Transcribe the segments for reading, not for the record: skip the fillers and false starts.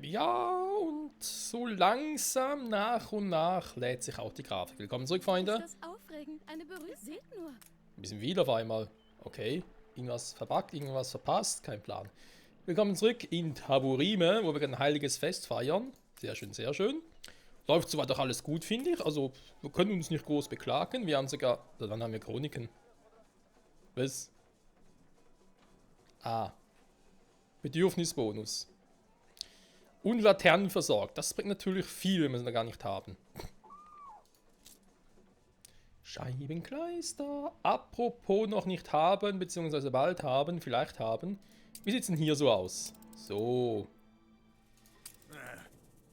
Ja, und so langsam nach und nach lädt sich auch die Grafik. Willkommen zurück, Freunde. Ist das aufregend? Eine Berührung? Seht nur. Wir sind wieder auf einmal. Okay, irgendwas verpackt, irgendwas verpasst, kein Plan. Willkommen zurück in Taburime, wo wir ein heiliges Fest feiern. Sehr schön, sehr schön. Läuft soweit doch alles gut, finde ich. Also, wir können uns nicht groß beklagen. Wir haben sogar... Dann haben wir Chroniken. Was? Ah. Bedürfnisbonus. Und Laternen versorgt. Das bringt natürlich viel, wenn wir es noch gar nicht haben. Scheibenkleister. Apropos noch nicht haben, beziehungsweise bald haben, vielleicht haben. Wie sieht es denn hier so aus? So.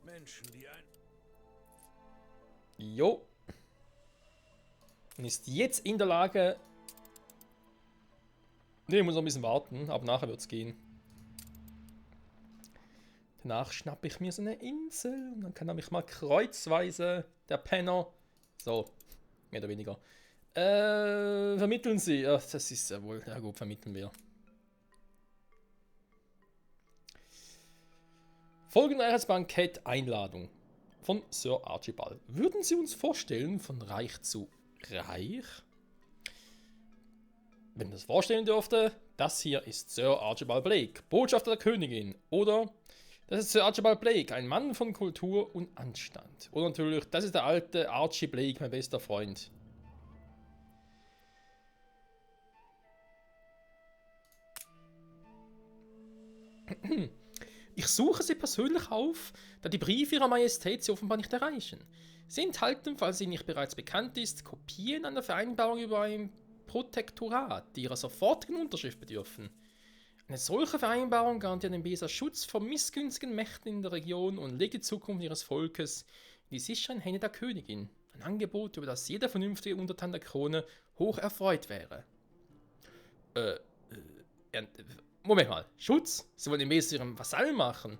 Menschen, die ein... Jo. Und ist jetzt in der Lage... Ne, ich muss noch ein bisschen warten, aber nachher wird es gehen. Danach schnappe ich mir so eine Insel und dann kann er mich mal kreuzweise, der Penner. So, mehr oder weniger. Vermitteln Sie. Ja, das ist ja wohl. Ja gut, vermitteln wir. Folgenreiches Bankett Einladung von Sir Archibald. Würden Sie uns vorstellen, von reich zu reich? Wenn ich das vorstellen dürfte, das hier ist Sir Archibald Blake, Botschafter der Königin. Oder das ist Sir Archibald Blake, ein Mann von Kultur und Anstand. Oder natürlich, das ist der alte Archie Blake, mein bester Freund. Ich suche Sie persönlich auf, da die Briefe Ihrer Majestät Sie offenbar nicht erreichen. Sie enthalten, falls Ihnen nicht bereits bekannt ist, Kopien einer Vereinbarung über ein Protektorat, die Ihrer sofortigen Unterschrift bedürfen. Eine solche Vereinbarung garantiert den Beser Schutz vor missgünstigen Mächten in der Region und legt die Zukunft ihres Volkes in die sicheren Hände der Königin. Ein Angebot, über das jeder vernünftige Untertan der Krone hoch erfreut wäre. Moment mal, Schutz? Sie wollen den Beser ihrem Vasall machen?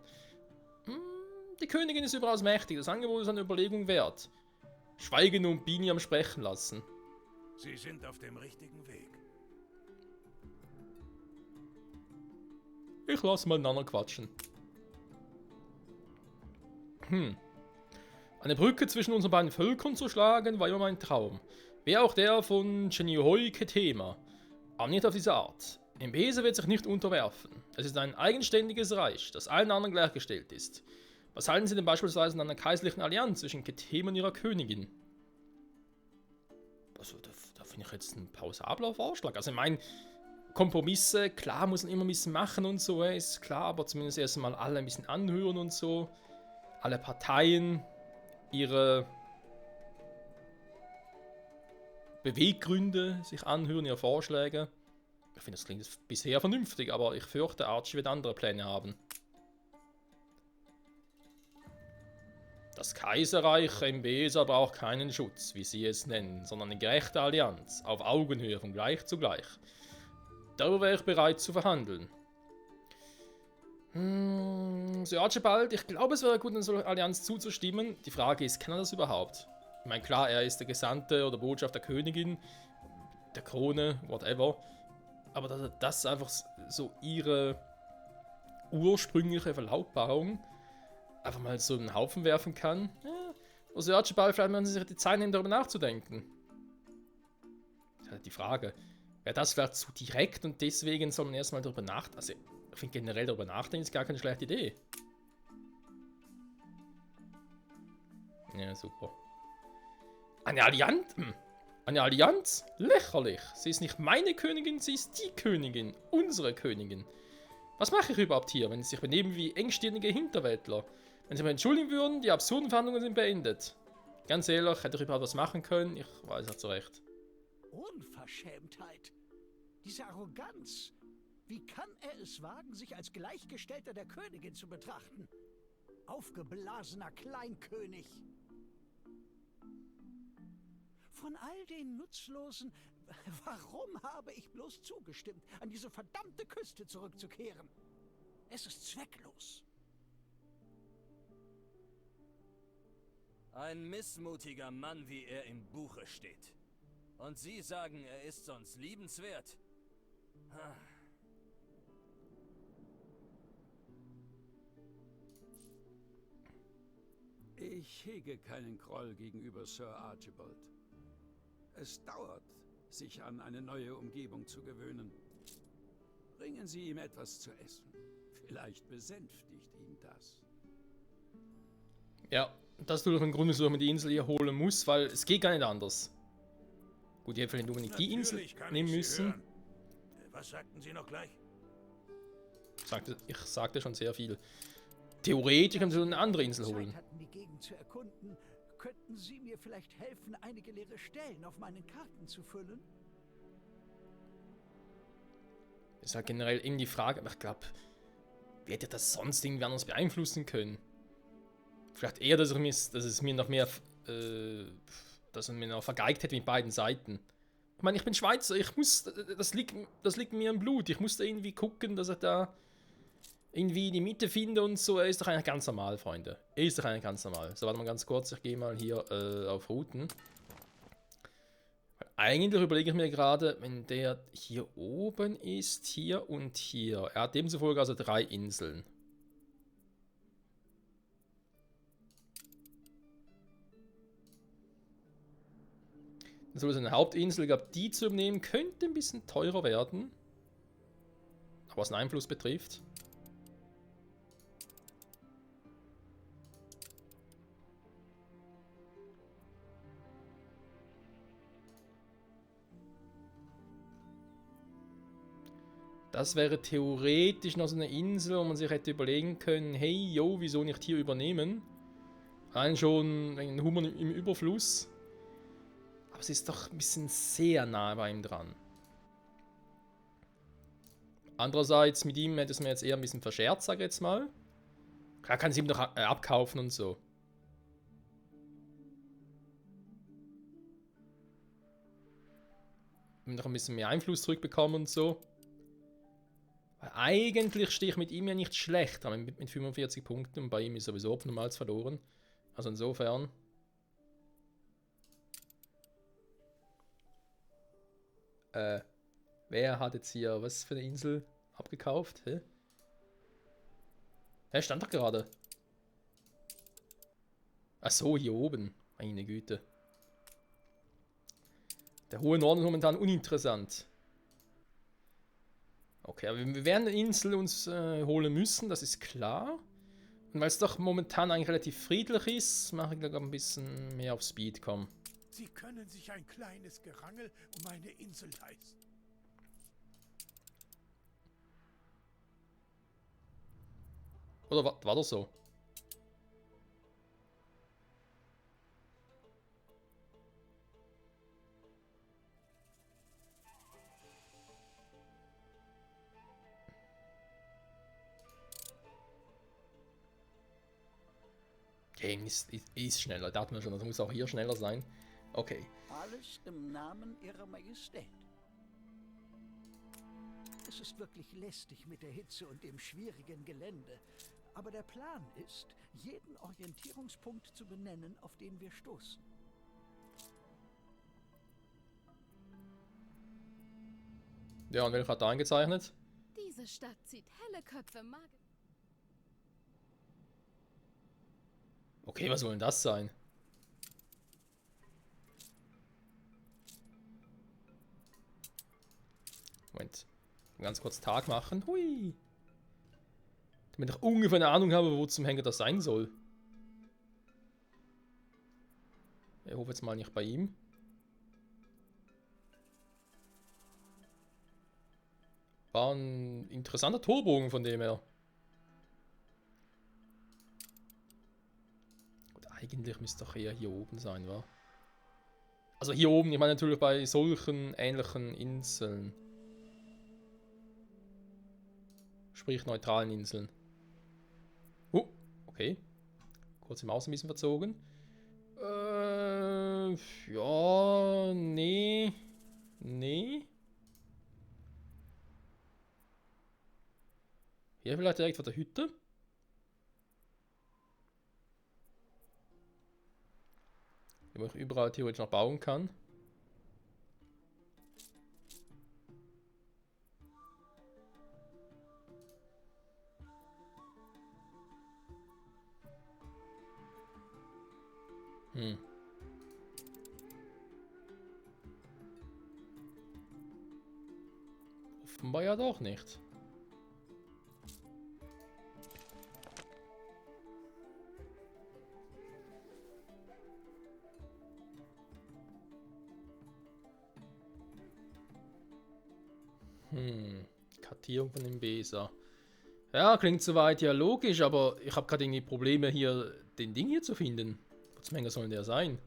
Die Königin ist überaus mächtig, das Angebot ist eine Überlegung wert. Schweigen und Bini am Sprechen lassen. Sie sind auf dem richtigen Weg. Ich lasse mal einander quatschen. Eine Brücke zwischen unseren beiden Völkern zu schlagen, war immer mein Traum. Wäre auch der von Chenioi Ketema. Aber nicht auf diese Art. Mbese wird sich nicht unterwerfen. Es ist ein eigenständiges Reich, das allen anderen gleichgestellt ist. Was halten Sie denn beispielsweise an einer kaiserlichen Allianz zwischen Ketema und ihrer Königin? Also, da finde ich jetzt ein plausibler Vorschlag. Also, ich meine, Kompromisse, klar, muss man immer ein bisschen machen und so, ist klar, aber zumindest erstmal alle ein bisschen anhören und so. Alle Parteien ihre Beweggründe sich anhören, ihre Vorschläge. Ich finde, das klingt bisher vernünftig, aber ich fürchte, Archie wird andere Pläne haben. Das Kaiserreich Mbesa braucht keinen Schutz, wie Sie es nennen, sondern eine gerechte Allianz, auf Augenhöhe von gleich zu gleich. Darüber wäre ich bereit zu verhandeln. Sir Archibald, ich glaube, es wäre gut, einer solchen Allianz zuzustimmen. Die Frage ist, kann er das überhaupt? Ich meine, klar, er ist der Gesandte oder Botschafter der Königin, der Krone, whatever. Aber dass er das einfach so ihre ursprüngliche Verlautbarung einfach mal so in den Haufen werfen kann. Ja, Sir Archibald, vielleicht müssen Sie sich die Zeit nehmen, darüber nachzudenken. Das ist halt die Frage. Wäre das vielleicht zu direkt und deswegen soll man erstmal darüber nachdenken? Also, ich finde generell darüber nachdenken ist gar keine schlechte Idee. Ja, super. Eine Allianz? Eine Allianz? Lächerlich. Sie ist nicht meine Königin, sie ist die Königin. Unsere Königin. Was mache ich überhaupt hier, wenn sie sich benehmen wie engstirnige Hinterwäldler? Wenn sie mich entschuldigen würden, die absurden Verhandlungen sind beendet. Ganz ehrlich, hätte ich überhaupt was machen können? Ich weiß nicht so recht. Unverschämtheit. Diese Arroganz. Wie kann er es wagen, sich als Gleichgestellter der Königin zu betrachten? Aufgeblasener Kleinkönig. Von all den nutzlosen... Warum habe ich bloß zugestimmt, an diese verdammte Küste zurückzukehren? Es ist zwecklos. Ein missmutiger Mann, wie er im Buche steht. Und Sie sagen, er ist sonst liebenswert? Ich hege keinen Groll gegenüber Sir Archibald. Es dauert, sich an eine neue Umgebung zu gewöhnen. Bringen Sie ihm etwas zu essen. Vielleicht besänftigt ihn das. Ja, das tut doch ein Grund, wieso man die Insel hier holen muss, weil es geht gar nicht anders. Gut, ich hätte vielleicht unbedingt die Insel Natürlich kann nehmen ich Sie müssen. hören. Was sagten Sie noch gleich? Ich sagte schon sehr viel. Theoretisch kann man so eine andere Insel holen. Zeit hatten, die Gegend zu erkunden, könnten Sie mir vielleicht helfen, einige leere Stellen auf meinen Karten zu füllen? Das ist halt generell eben die Frage, aber ich glaube, wie hätte das sonst irgendwie anders beeinflussen können? Vielleicht eher, dass es mir noch mehr, dass man mir noch vergeigt hätte mit beiden Seiten. Ich meine, ich bin Schweizer, das liegt mir im Blut. Ich muss da irgendwie gucken, dass ich da irgendwie die Mitte finde und so. Er ist doch eigentlich ganz normal, Freunde. Er ist doch eigentlich ganz normal. So, warte mal ganz kurz, ich gehe mal hier auf Routen. Eigentlich überlege ich mir gerade, wenn der hier oben ist, hier und hier. Er hat demzufolge also 3 Inseln. Das ist eine Hauptinsel, ich glaube, die zu übernehmen könnte ein bisschen teurer werden. Aber was den Einfluss betrifft. Das wäre theoretisch noch so eine Insel, wo man sich hätte überlegen können, hey, yo, wieso nicht hier übernehmen? Allein schon ein Hummer im Überfluss. Aber es ist doch ein bisschen sehr nah bei ihm dran. Andererseits, mit ihm hätte es mir jetzt eher ein bisschen verscherzt, sag ich jetzt mal. Klar kann es ihm doch abkaufen und so. Und noch ein bisschen mehr Einfluss zurückbekommen und so. Weil eigentlich stehe ich mit ihm ja nicht schlecht, aber mit 45 Punkten und bei ihm ist sowieso nochmals verloren. Also insofern. Wer hat jetzt hier was für eine Insel abgekauft? Hä? Hä, stand doch gerade. Ach so, hier oben. Meine Güte. Der hohe Norden ist momentan uninteressant. Okay, aber wir werden eine Insel uns holen müssen, das ist klar. Und weil es doch momentan eigentlich relativ friedlich ist, mache ich gleich ein bisschen mehr auf Speed kommen. Sie können sich ein kleines Gerangel um eine Insel leisten. Oder war das so? Game ist schneller, da hat man schon, das muss auch hier schneller sein. Okay. Alles im Namen Ihrer Majestät. Es ist wirklich lästig mit der Hitze und dem schwierigen Gelände. Aber der Plan ist, jeden Orientierungspunkt zu benennen, auf den wir stoßen. Ja, und welcher hat da eingezeichnet? Diese Stadt zieht helle Köpfe, mag. Okay, was soll denn das sein? Moment. Ganz kurz Tag machen. Hui. Damit ich ungefähr eine Ahnung habe, wo zum Henker das sein soll. Ich hoffe jetzt mal nicht bei ihm. War ein interessanter Torbogen von dem her. Gut, eigentlich müsste doch eher hier oben sein, wa? Also hier oben, ich meine natürlich bei solchen ähnlichen Inseln. Sprich neutralen Inseln. Okay. Kurz im Außen ein bisschen verzogen. Ja, nee. Nee. Hier vielleicht direkt vor der Hütte. Wo ich überall theoretisch noch bauen kann. Hm. Offenbar ja doch nicht. Kartierung von dem Besa. Ja, klingt soweit ja logisch, aber ich habe gerade irgendwie Probleme hier, den Ding hier zu finden. Was Menge soll der sein?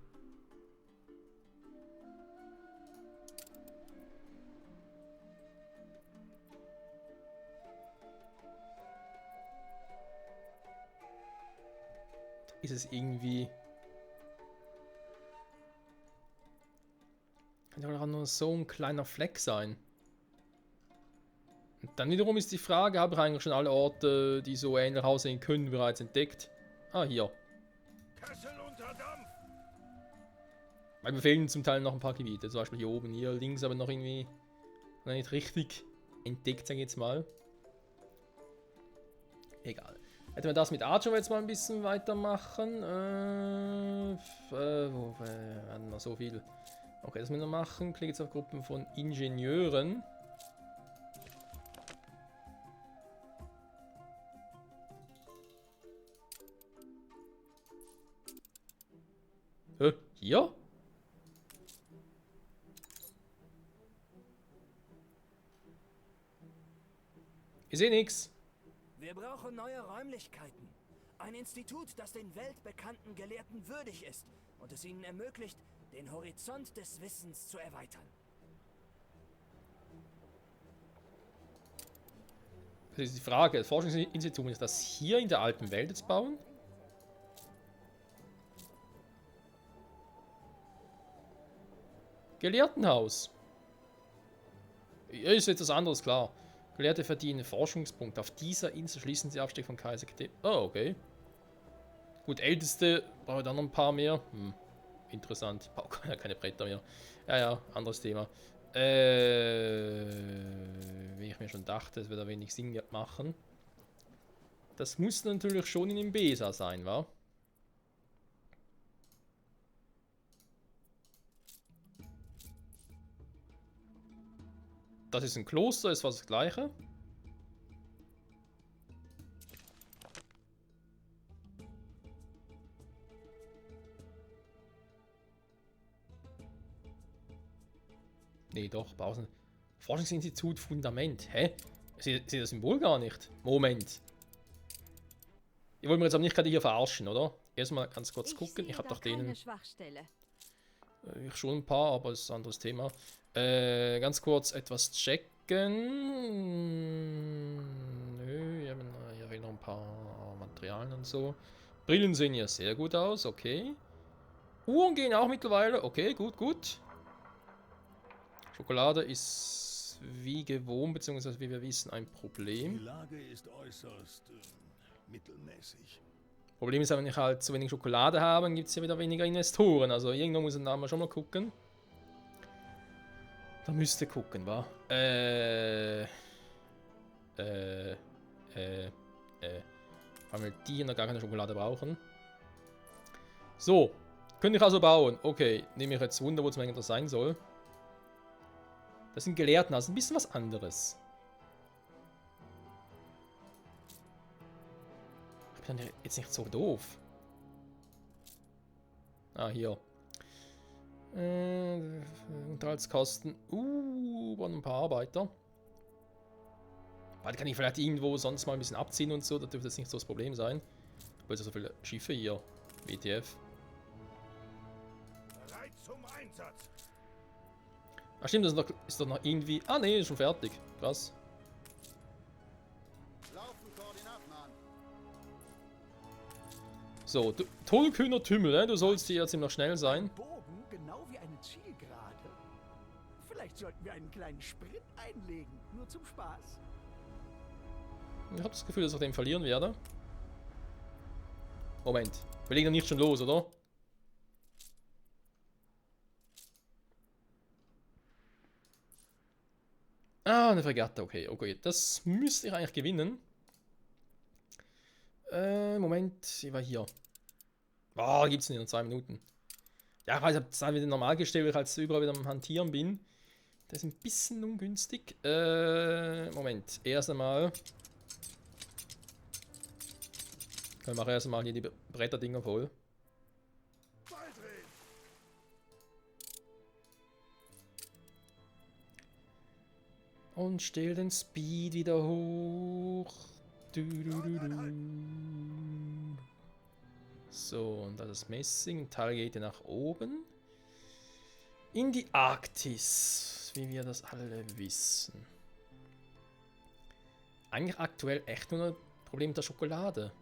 Ist es irgendwie... Kann ja auch nur so ein kleiner Fleck sein. Und dann wiederum ist die Frage, habe ich eigentlich schon alle Orte, die so ähnlich aussehen können, bereits entdeckt? Ah, hier. Kessel unter Dampf! Weil mir fehlen zum Teil noch ein paar Gebiete. Zum Beispiel hier oben, hier links, aber noch irgendwie noch nicht richtig entdeckt, sag ich jetzt mal. Egal. Hätten wir das mit Archer jetzt mal ein bisschen weitermachen. Wo werden noch so viel? Okay, das müssen wir machen. Klicke jetzt auf Gruppen von Ingenieuren. Hier? Ich sehe nichts. Wir brauchen neue Räumlichkeiten. Ein Institut, das den weltbekannten Gelehrten würdig ist und es ihnen ermöglicht, den Horizont des Wissens zu erweitern. Das ist die Frage. Das Forschungsinstitut, ist das hier in der alten Welt jetzt bauen? Gelehrtenhaus. Ja, ist etwas anderes, klar. Gelehrte verdienen Forschungspunkte. Auf dieser Insel schließen sie Abstieg von Kaiser Kte. Oh, okay. Gut, Älteste, brauche ich dann noch ein paar mehr. Interessant. Oh, keine Bretter mehr. Ja, ja, anderes Thema. Wie ich mir schon dachte, es wird ein wenig Sinn machen. Das muss natürlich schon in dem Besa sein, wa? Das ist ein Kloster, ist fast das gleiche. Nee, doch, Pausen. Forschungsinstitut Fundament. Hä? Ich sehe das Symbol gar nicht. Moment. Ihr wollt mir jetzt aber nicht gerade hier verarschen, oder? Erstmal ganz kurz gucken. Ich habe doch denen... Ich schon ein paar, aber das ist ein anderes Thema. Ganz kurz etwas checken. Nö, hier fehlen noch ein paar Materialien und so. Brillen sehen ja sehr gut aus, okay. Uhren gehen auch mittlerweile. Okay, gut, gut. Schokolade ist wie gewohnt, beziehungsweise wie wir wissen, ein Problem. Die Lage ist äußerst mittelmäßig. Problem ist, wenn ich halt zu wenig Schokolade habe, dann gibt es ja wieder weniger Investoren. Also irgendwo muss man da schon mal gucken. Da müsste gucken, wa? Weil die hier noch gar keine Schokolade brauchen. So. Könnte ich also bauen. Okay. Nehme ich jetzt Wunder, wo es eigentlich das sein soll. Das sind Gelehrten, also ein bisschen was anderes. Ich bin jetzt nicht so doof. Ah, hier. Unterhaltskosten. Waren ein paar Arbeiter. Weil kann ich vielleicht irgendwo sonst mal ein bisschen abziehen und so. Da dürfte das nicht so das Problem sein. Aber es sind so viele Schiffe hier. WTF. Bereit zum Einsatz. Ah, stimmt, das ist doch noch irgendwie. Ah, nee, ist schon fertig. Krass. So, tollkühner Tümmel, ne? Du sollst hier ziemlich schnell sein. Bogen, genau wie eine Zielgerade. Vielleicht sollten wir einen kleinen Sprint einlegen, nur zum Spaß. Ich habe das Gefühl, dass ich den verlieren werde. Moment, wir legen doch nicht schon los, oder? Ah, eine Fregatte, okay, okay. Das müsste ich eigentlich gewinnen. Moment, ich war hier. Ah, gibt's nicht in 2 Minuten. Ja, ich weiß, ich habe es dann wieder normal gestellt, weil ich halt überall wieder am Hantieren bin. Das ist ein bisschen ungünstig. Moment. Erst einmal. Ich mache erst einmal hier die Bretterdinger voll. Beidrehen. Und stell den Speed wieder hoch. Du. So, und das Messing-Teil geht ja nach oben. In die Arktis, wie wir das alle wissen. Eigentlich aktuell echt nur ein Problem mit der Schokolade.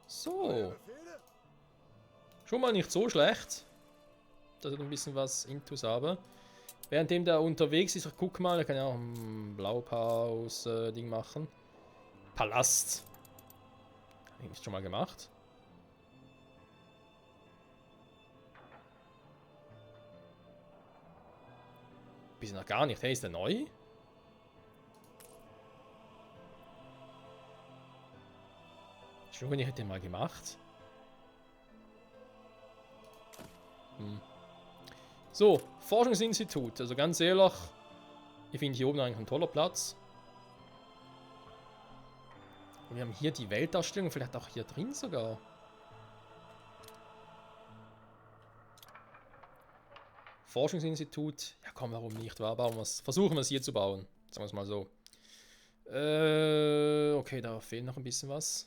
So. Schon mal nicht so schlecht. Dass ich ein bisschen was Intus habe. Währenddem der unterwegs ist, guck mal, da kann ja auch ein Blaupause-Ding machen. Palast. Habe ich das schon mal gemacht? Bis noch gar nicht. Hey, ist der neu? Schon, ich hätte den mal gemacht. So, Forschungsinstitut. Also ganz ehrlich, ich finde hier oben eigentlich ein toller Platz. Und wir haben hier die Weltausstellung, vielleicht auch hier drin sogar. Forschungsinstitut. Ja komm, warum nicht? Versuchen wir es hier zu bauen. Sagen wir es mal so. Okay, da fehlt noch ein bisschen was.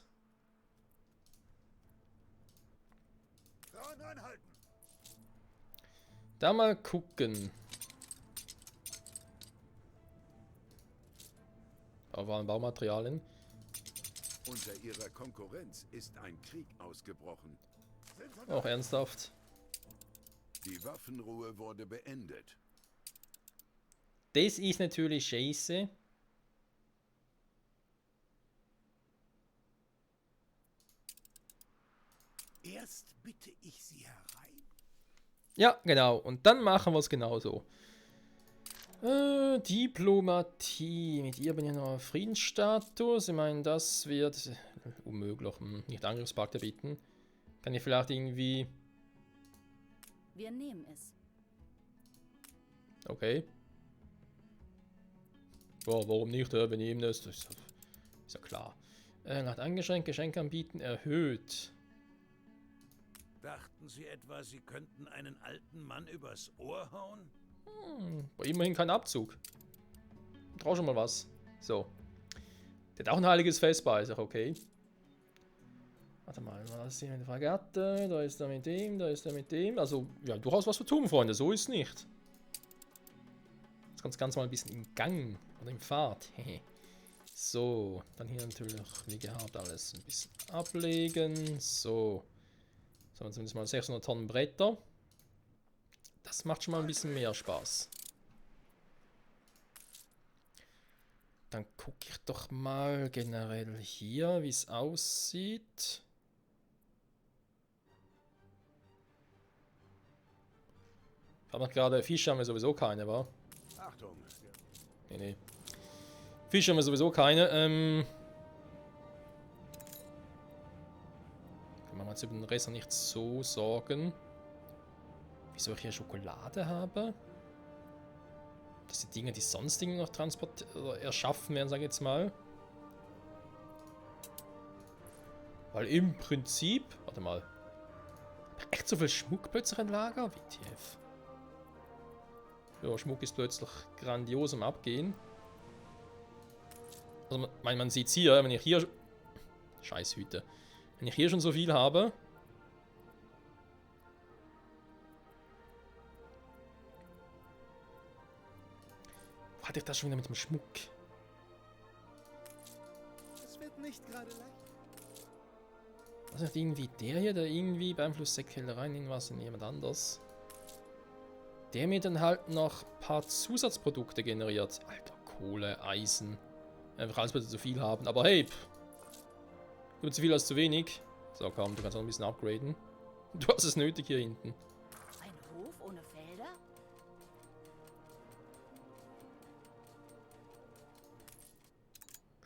Da mal gucken. Da waren Baumaterialien. Unter ihrer Konkurrenz ist ein Krieg ausgebrochen. Auch ernsthaft. Die Waffenruhe wurde beendet. Das ist natürlich scheiße. Erst bitte ich Sie herein. Ja, genau. Und dann machen wir es genauso. Diplomatie. Mit ihr bin ich noch auf Friedensstatus. Ich meine, das wird unmöglich. Nicht Angriffspakt erbieten. Kann ich vielleicht irgendwie... Wir nehmen es. Okay. Boah, warum nicht? Wir nehmen das. Das ist ja klar. Nach eingeschränkt Geschenke anbieten erhöht. Dachten Sie etwa, Sie könnten einen alten Mann übers Ohr hauen? Immerhin kein Abzug. Trau schon mal was. So. Der hat auch ein heiliges Fest bei sich, okay. Warte mal, was ist hier mit der Fregatte? Da ist er mit dem, da ist er mit dem. Also, ja, durchaus was zu tun, Freunde. So ist es nicht. Jetzt kommt das Ganze mal ein bisschen in Gang. Oder in Fahrt. So, dann hier natürlich, wie gehabt, alles ein bisschen ablegen. So. So, zumindest mal 600 Tonnen Bretter. Das macht schon mal ein bisschen mehr Spaß. Dann gucke ich doch mal generell hier, wie es aussieht. Ich habe noch gerade Fische, haben wir sowieso keine, wa? Achtung! Nee. Fische haben wir sowieso keine. Können wir jetzt über den Rest noch nicht so sorgen. Wieso ich hier Schokolade habe? Das sind Dinge, die sonst Dinge noch erschaffen werden, sage ich jetzt mal. Weil im Prinzip... Warte mal. Echt so viel Schmuck plötzlich im Lager? WTF. Ja, Schmuck ist plötzlich grandios am Abgehen. Also man sieht es hier, wenn ich hier... Scheißhüte. Wenn ich hier schon so viel habe... Wo hatte ich das schon wieder mit dem Schmuck? Es wird nicht gerade leicht. Was ist irgendwie der hier, der irgendwie beeinflusst Sektellereien irgendwas in jemand anders? Der mir dann halt noch ein paar Zusatzprodukte generiert. Alter, Kohle, Eisen. Einfach alles bitte zu viel haben. Aber hey, lieber zu viel als zu wenig. So, komm, du kannst auch ein bisschen upgraden. Du hast es nötig hier hinten. Ein Hof ohne Felder?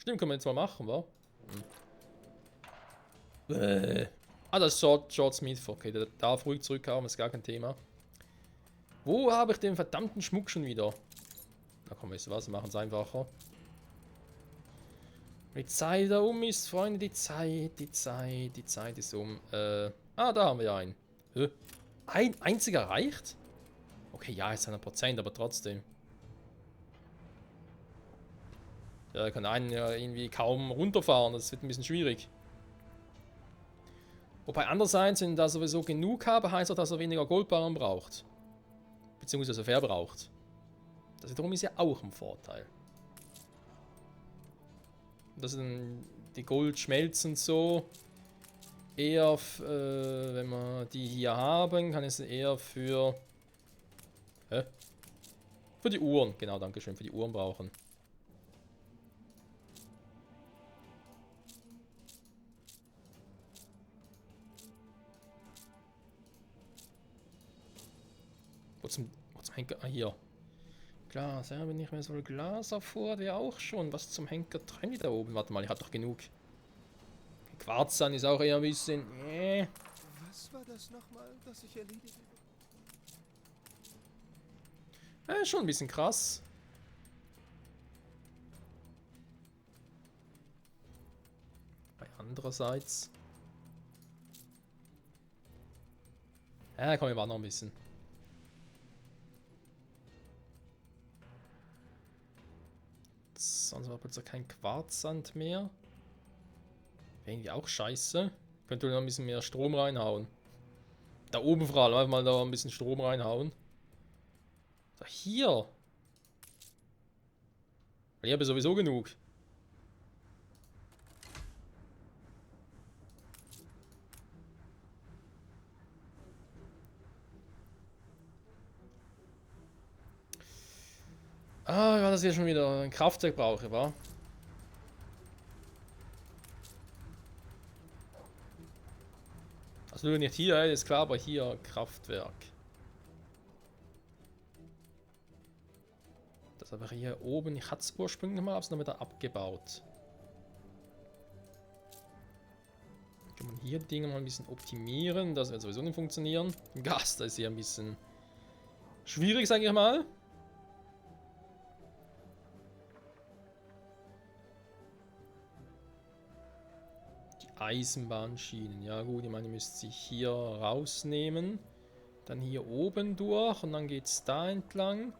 Stimmt, können wir jetzt mal machen, wa? Ah, das ist George Smith. Okay, der darf ruhig zurückkommen, ist gar kein Thema. Wo habe ich den verdammten Schmuck schon wieder? Na komm, weißt du was, wir machen es einfacher. Die Zeit da um ist, Freunde, die Zeit ist um. Da haben wir einen. Ein einziger reicht? Okay, ja, ist 100%, aber trotzdem. Ja, kann einen ja irgendwie kaum runterfahren, das wird ein bisschen schwierig. Wobei andererseits, wenn ich da sowieso genug habe, heißt auch, dass er weniger Goldbarren braucht. Beziehungsweise verbraucht. Das wiederum ist ja auch ein Vorteil. Das sind die Goldschmelzen so. Eher, wenn wir die hier haben, kann ich sie eher für... Für die Uhren, genau, danke schön, für die Uhren brauchen. Wo zum Henker? Ah, hier. Glas, ja, wenn ich mir so ein Glas erfuhr, wäre auch schon. Was zum Henker treiben die da oben? Warte mal, ich hab doch genug. Quarzsand ist auch eher ein bisschen. Was war das nochmal, das ich erledigt habe? Ja, schon ein bisschen krass. Bei andererseits. Ja, komm, wir warten noch ein bisschen. Sonst war plötzlich kein Quarzsand mehr. Wäre irgendwie auch scheiße. Könnte noch ein bisschen mehr Strom reinhauen. Da oben vor allem, einfach mal da ein bisschen Strom reinhauen. Da hier. Ich habe sowieso genug. Ah, ja, dass ich schon wieder ein Kraftwerk brauche, wa? Also nur nicht hier, ist klar, aber hier Kraftwerk. Das aber hier oben, ich hatte es ursprünglich mal, habe es dann wieder abgebaut. Kann man hier die Dinge mal ein bisschen optimieren, das wird sowieso nicht funktionieren. Im Gas, da ist hier ein bisschen schwierig, sage ich mal. Eisenbahnschienen. Ja gut, ich meine, ihr müsst sie hier rausnehmen. Dann hier oben durch und dann geht es da entlang.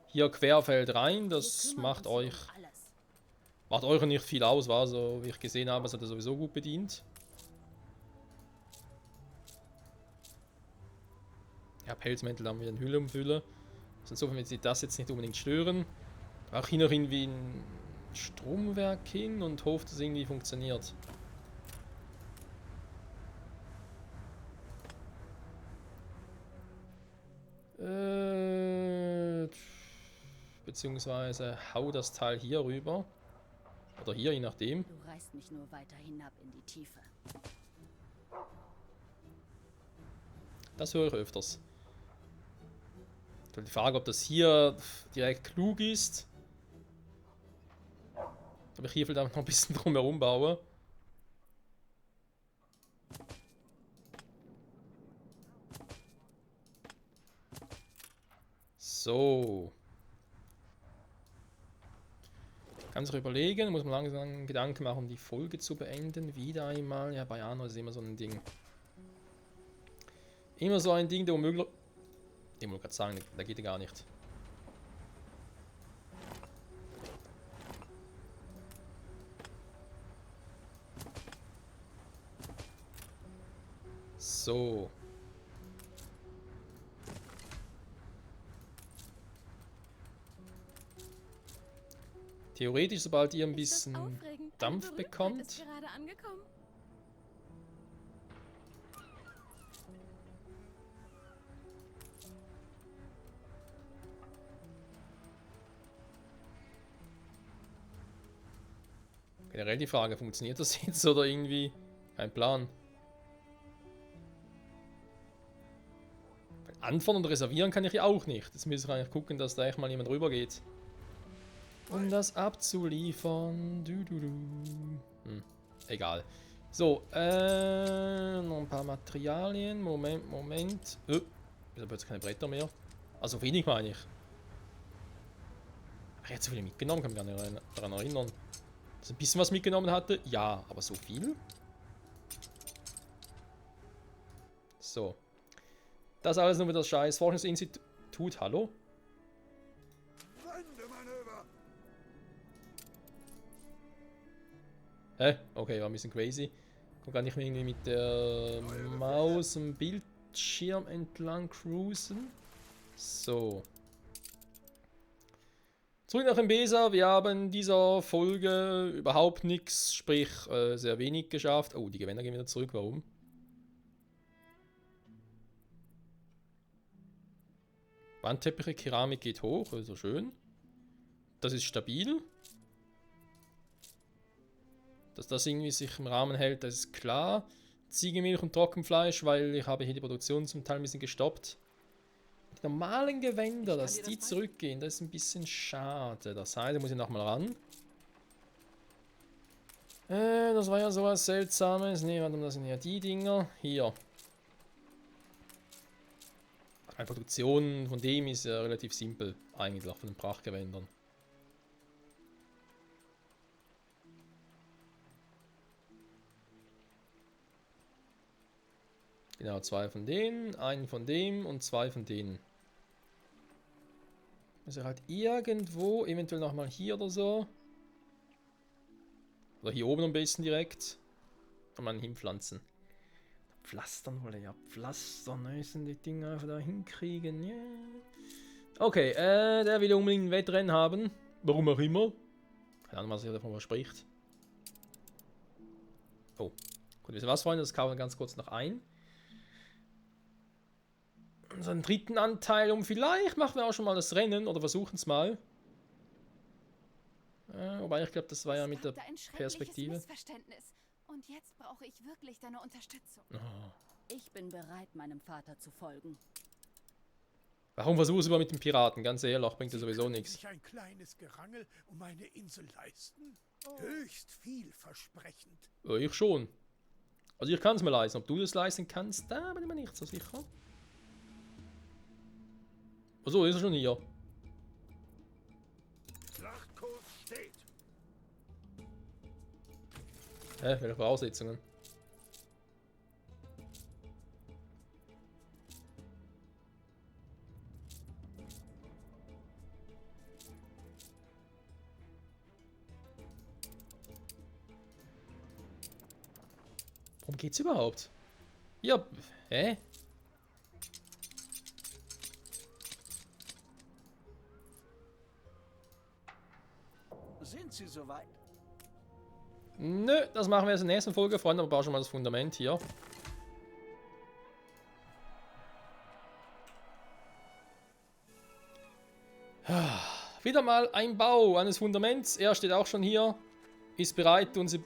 Hier querfeld rein, das macht euch nicht viel aus, war so, wie ich gesehen habe, es hat er sowieso gut bedient. Ja, Pelzmäntel haben wir in Hülle um Hülle. Insofern wird sie das jetzt nicht unbedingt stören. Auch hier noch irgendwie ein Stromwerk hin und hofft, dass es irgendwie funktioniert. Beziehungsweise hau das Teil hier rüber. Oder hier, je nachdem. Du reißt mich nur weiter hinab in die Tiefe. Das höre ich öfters. Die Frage, ob das hier direkt klug ist. Ob ich hier vielleicht noch ein bisschen drumherum baue. So. Kann sich überlegen, muss man langsam Gedanken machen, die Folge zu beenden. Wieder einmal. Ja, bei Anno ist immer so ein Ding. Immer so ein Ding, der unmöglich. Ich wollte gerade sagen, da geht er gar nicht. So. Theoretisch, sobald ihr ein bisschen Dampf bekommt. Ist gerade angekommen. Generell die Frage, funktioniert das jetzt oder irgendwie? Kein Plan. Anfahren und reservieren kann ich ja auch nicht. Jetzt müssen wir eigentlich gucken, dass da echt mal jemand rüber geht. Um das abzuliefern. Egal. So, noch ein paar Materialien. Moment. Ich habe jetzt keine Bretter mehr. Also wenig meine ich. Ich hätte so viele mitgenommen, kann mich gar nicht daran erinnern. Dass ich ein bisschen was mitgenommen hatte. Ja, aber so viel? So. Das alles nur wieder das scheiß Forschungsinstitut. Hallo? Okay, war ein bisschen crazy. Kann ich mir irgendwie mit der Maus am Bildschirm entlang cruisen. So. Zurück nach Embesa. Wir haben in dieser Folge überhaupt nichts, sprich sehr wenig geschafft. Oh, die Gewänder gehen wieder zurück. Warum? Wandteppiche, Keramik geht hoch, also schön. Das ist stabil. Dass das irgendwie sich im Rahmen hält, das ist klar. Ziegenmilch und Trockenfleisch, weil ich habe hier die Produktion zum Teil ein bisschen gestoppt. Die normalen Gewänder, dass die zurückgehen, das ist ein bisschen schade. Das heißt, da muss ich nochmal ran. Das war ja sowas Seltsames. Ne, warte mal, das sind ja die Dinger. Hier. Die Produktion von dem ist ja relativ simpel, eigentlich, auch von den Prachtgewändern. Genau, 2 von denen, einen von dem und 2 von denen. Also halt irgendwo, eventuell nochmal hier oder so. Oder hier oben am besten direkt. Kann man hinpflanzen. Pflastern wollte ja pflastern, müssen die Dinger einfach da hinkriegen. Yeah. Okay, der will unbedingt ein Wettrennen haben. Warum auch immer. Keine Ahnung, was er davon spricht. Oh. Gut, wisst ihr was, Freunde? Das kaufen wir ganz kurz noch ein. Unseren dritten Anteil und vielleicht machen wir auch schon mal das Rennen oder versuchen es mal. Wobei ich glaube, das war ja mit der Perspektive. Und jetzt brauche ich wirklich deine Unterstützung. Oh. Ich bin bereit, meinem Vater zu folgen. Warum versuchst du mal mit den Piraten? Ganz ehrlich, bringt dir sowieso nichts. Sich ein kleines Gerangel um eine Insel leisten? Höchst vielversprechend. Ich schon. Also ich kann es mir leisten. Ob du das leisten kannst, da bin ich mir nicht so sicher. Achso, ist er schon hier. Schlachtkurs steht. Welche Voraussetzungen? Worum geht's überhaupt? Ja, hä? Sind Sie soweit? Nö, das machen wir jetzt in der nächsten Folge, Freunde. Aber bauen schon mal das Fundament hier. Wieder mal ein Bau eines Fundaments. Er steht auch schon hier. Ist bereit, unsere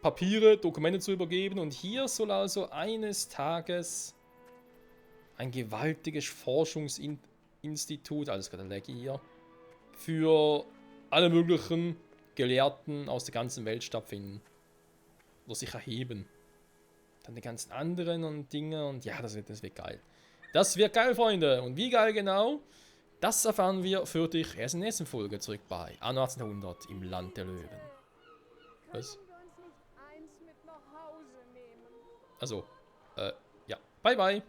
Papiere, Dokumente zu übergeben. Und hier soll also eines Tages ein gewaltiges Forschungsinstitut, alles gerade Leggy hier, für alle möglichen Gelehrten aus der ganzen Welt stattfinden. Oder sich erheben. Dann die ganzen anderen und Dinge und ja, das wird geil. Das wird geil, Freunde. Und wie geil genau, das erfahren wir für dich erst in der nächsten Folge zurück bei Anno 1800 im Land der Löwen. Was? Also, ja. Bye, bye.